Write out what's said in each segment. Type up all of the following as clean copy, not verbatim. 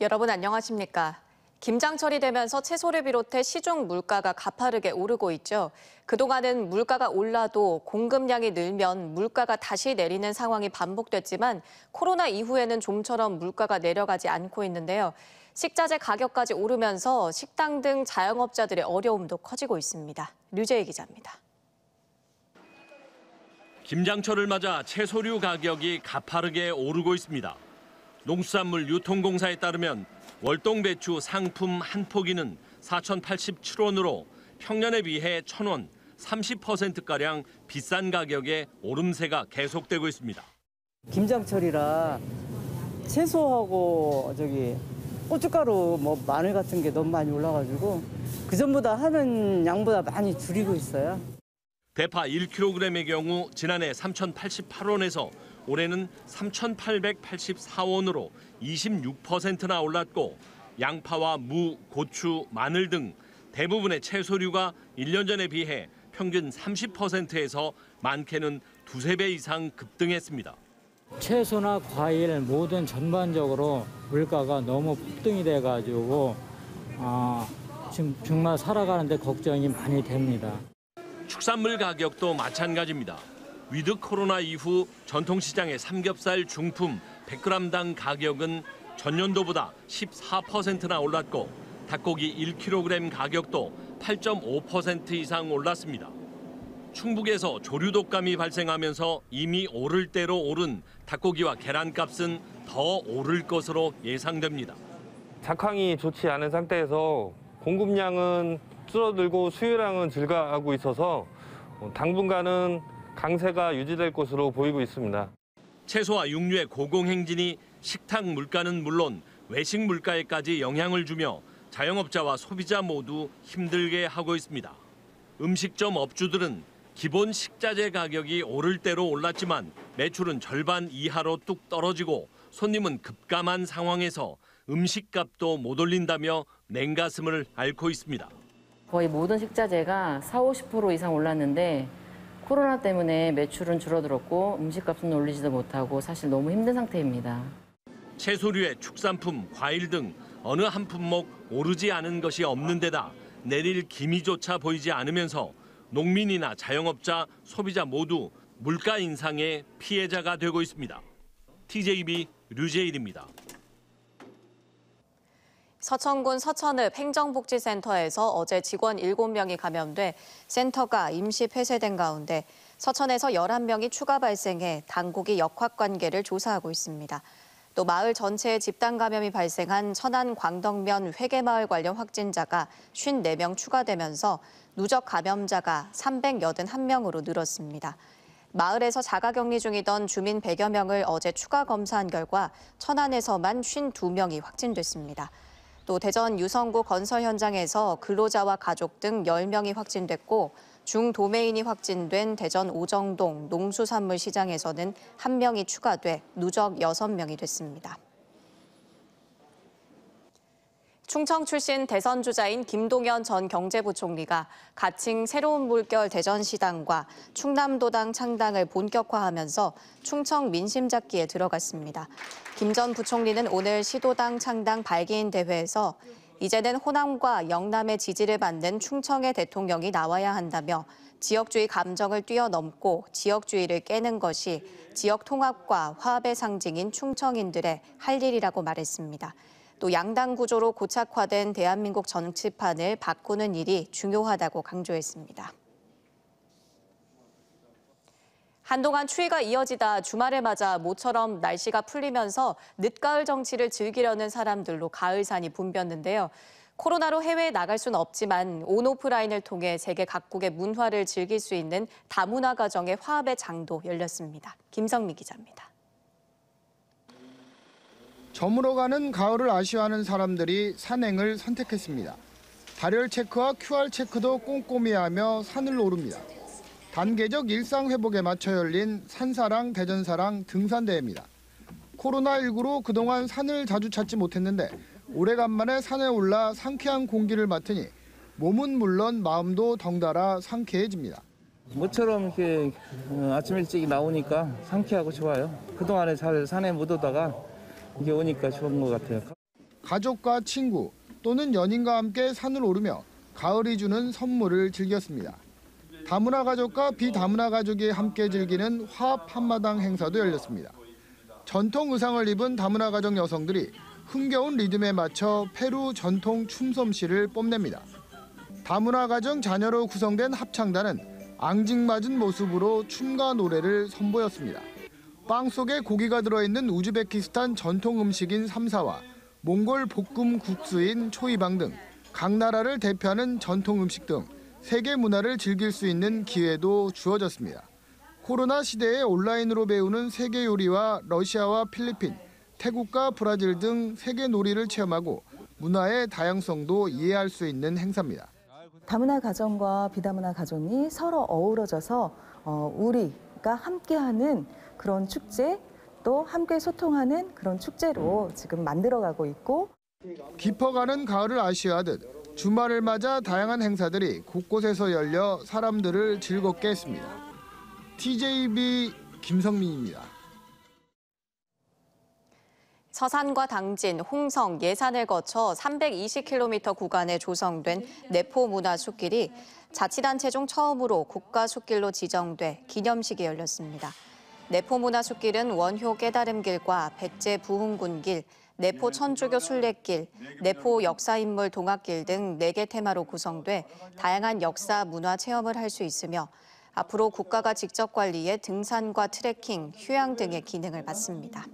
여러분 안녕하십니까? 김장철이 되면서 채소를 비롯해 시중 물가가 가파르게 오르고 있죠. 그동안은 물가가 올라도 공급량이 늘면 물가가 다시 내리는 상황이 반복됐지만 코로나 이후에는 좀처럼 물가가 내려가지 않고 있는데요. 식자재 가격까지 오르면서 식당 등 자영업자들의 어려움도 커지고 있습니다. 류재희 기자입니다. 김장철을 맞아 채소류 가격이 가파르게 오르고 있습니다. 농수산물 유통공사에 따르면 월동 배추 상품 한 포기는 4,087원으로 평년에 비해 1,000원, 30%가량 비싼 가격의 오름세가 계속되고 있습니다. 김장철이라 채소하고 고춧가루 마늘 같은 게 너무 많이 올라가지고 그전보다 하는 양보다 많이 줄이고 있어요. 대파 1kg의 경우 지난해 3,088원에서 올해는 3,884원으로 26%나 올랐고 양파와 무, 고추, 마늘 등 대부분의 채소류가 1년 전에 비해 평균 30%에서 많게는 두세 배 이상 급등했습니다. 채소나 과일 모든 전반적으로 물가가 너무 폭등이 돼가지고 지금 정말 살아가는데 걱정이 많이 됩니다. 축산물 가격도 마찬가지입니다. 위드 코로나 이후 전통시장의 삼겹살 중품 100g당 가격은 전년도보다 14%나 올랐고 닭고기 1kg 가격도 8.5% 이상 올랐습니다. 충북에서 조류 독감이 발생하면서 이미 오를 대로 오른 닭고기와 계란값은 더 오를 것으로 예상됩니다. 작황이 좋지 않은 상태에서 공급량은 줄어들고 수요량은 증가하고 있어서 당분간은 강세가 유지될 것으로 보이고 있습니다. 채소와 육류의 고공행진이 식탁 물가는 물론 외식 물가에까지 영향을 주며 자영업자와 소비자 모두 힘들게 하고 있습니다. 음식점 업주들은 기본 식자재 가격이 오를 대로 올랐지만 매출은 절반 이하로 뚝 떨어지고 손님은 급감한 상황에서 음식값도 못 올린다며 냉가슴을 앓고 있습니다. 거의 모든 식자재가 40~50% 이상 올랐는데 코로나 때문에 매출은 줄어들었고 음식값은 올리지도 못하고 사실 너무 힘든 상태입니다. 채소류의 축산품, 과일 등 어느 한 품목 오르지 않은 것이 없는 데다 내릴 기미조차 보이지 않으면서 농민이나 자영업자, 소비자 모두 물가 인상의 피해자가 되고 있습니다. TJB 류재일입니다. 서천군 서천읍 행정복지센터에서 어제 직원 7명이 감염돼 센터가 임시 폐쇄된 가운데 서천에서 11명이 추가 발생해 당국이 역학관계를 조사하고 있습니다. 또 마을 전체에 집단 감염이 발생한 천안 광덕면 회계마을 관련 확진자가 54명 추가되면서 누적 감염자가 381명으로 늘었습니다. 마을에서 자가격리 중이던 주민 100여 명을 어제 추가 검사한 결과 천안에서만 52명이 확진됐습니다. 또 대전 유성구 건설 현장에서 근로자와 가족 등 10명이 확진됐고 중도매인이 확진된 대전 오정동 농수산물 시장에서는 1명이 추가돼 누적 6명이 됐습니다. 충청 출신 대선 주자인 김동연 전 경제부총리가 가칭 새로운 물결 대전시당과 충남도당 창당을 본격화하면서 충청 민심 잡기에 들어갔습니다. 김 전 부총리는 오늘 시도당 창당 발기인 대회에서 이제는 호남과 영남의 지지를 받는 충청의 대통령이 나와야 한다며 지역주의 감정을 뛰어넘고 지역주의를 깨는 것이 지역 통합과 화합의 상징인 충청인들의 할 일이라고 말했습니다. 또 양당 구조로 고착화된 대한민국 정치판을 바꾸는 일이 중요하다고 강조했습니다. 한동안 추위가 이어지다 주말을 맞아 모처럼 날씨가 풀리면서 늦가을 정치를 즐기려는 사람들로 가을산이 붐볐는데요. 코로나로 해외에 나갈 수는 없지만 온오프라인을 통해 세계 각국의 문화를 즐길 수 있는 다문화 가정의 화합의 장도 열렸습니다. 김성미 기자입니다. 저물어가는 가을을 아쉬워하는 사람들이 산행을 선택했습니다. 발열 체크와 QR 체크도 꼼꼼히 하며 산을 오릅니다. 단계적 일상 회복에 맞춰 열린 산사랑 대전사랑 등산대회입니다. 코로나19로 그동안 산을 자주 찾지 못했는데 오래간만에 산에 올라 상쾌한 공기를 맡으니 몸은 물론 마음도 덩달아 상쾌해집니다. 모처럼 이렇게 아침 일찍 나오니까 상쾌하고 좋아요. 그동안에 잘 산에 못 오다가 이게 오니까 좋은 것 같아요. 가족과 친구 또는 연인과 함께 산을 오르며 가을이 주는 선물을 즐겼습니다. 다문화 가족과 비다문화 가족이 함께 즐기는 화합 한마당 행사도 열렸습니다. 전통 의상을 입은 다문화 가족 여성들이 흥겨운 리듬에 맞춰 페루 전통 춤솜씨를 뽐냅니다. 다문화 가정 자녀로 구성된 합창단은 앙증맞은 모습으로 춤과 노래를 선보였습니다. 빵 속에 고기가 들어있는 우즈베키스탄 전통 음식인 삼사와 몽골 볶음 국수인 초이방 등 각 나라를 대표하는 전통 음식 등 세계 문화를 즐길 수 있는 기회도 주어졌습니다. 코로나 시대에 온라인으로 배우는 세계 요리와 러시아와 필리핀, 태국과 브라질 등 세계 놀이를 체험하고 문화의 다양성도 이해할 수 있는 행사입니다. 다문화 가정과 비다문화 가정이 서로 어우러져서 우리가 함께하는 그런 축제, 또 함께 소통하는 그런 축제로 지금 만들어가고 있고, 깊어가는 가을을 아쉬워하듯 주말을 맞아 다양한 행사들이 곳곳에서 열려 사람들을 즐겁게 했습니다. TJB 김성민입니다. 서산과 당진, 홍성, 예산을 거쳐 320km 구간에 조성된 내포문화숲길이 자치단체 중 처음으로 국가숲길로 지정돼 기념식이 열렸습니다. 내포문화숲길은 원효 깨달음길과 백제 부흥군길, 내포 천주교 순례길, 내포 역사인물 동학길 등 4개 테마로 구성돼 다양한 역사 문화 체험을 할 수 있으며 앞으로 국가가 직접 관리해 등산과 트레킹, 휴양 등의 기능을 맡습니다.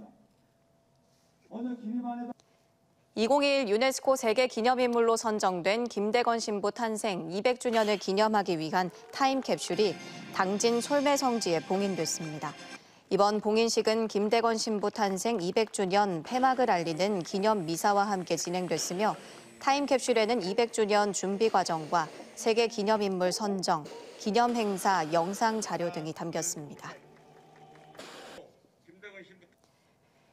2021 유네스코 세계 기념인물로 선정된 김대건 신부 탄생 200주년을 기념하기 위한 타임캡슐이 당진 솔매성지에 봉인됐습니다. 이번 봉인식은 김대건 신부 탄생 200주년 폐막을 알리는 기념 미사와 함께 진행됐으며 타임캡슐에는 200주년 준비 과정과 세계 기념인물 선정, 기념 행사, 영상 자료 등이 담겼습니다.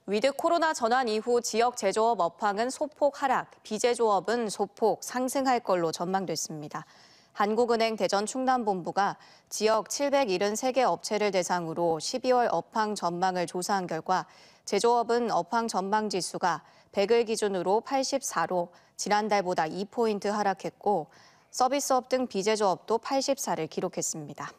위드 코로나 전환 이후 지역 제조업 업황은 소폭 하락, 비제조업은 소폭 상승할 걸로 전망됐습니다. 한국은행 대전 충남본부가 지역 773개 업체를 대상으로 12월 업황 전망을 조사한 결과 제조업은 업황 전망 지수가 100을 기준으로 84로 지난달보다 2포인트 하락했고 서비스업 등 비제조업도 84를 기록했습니다.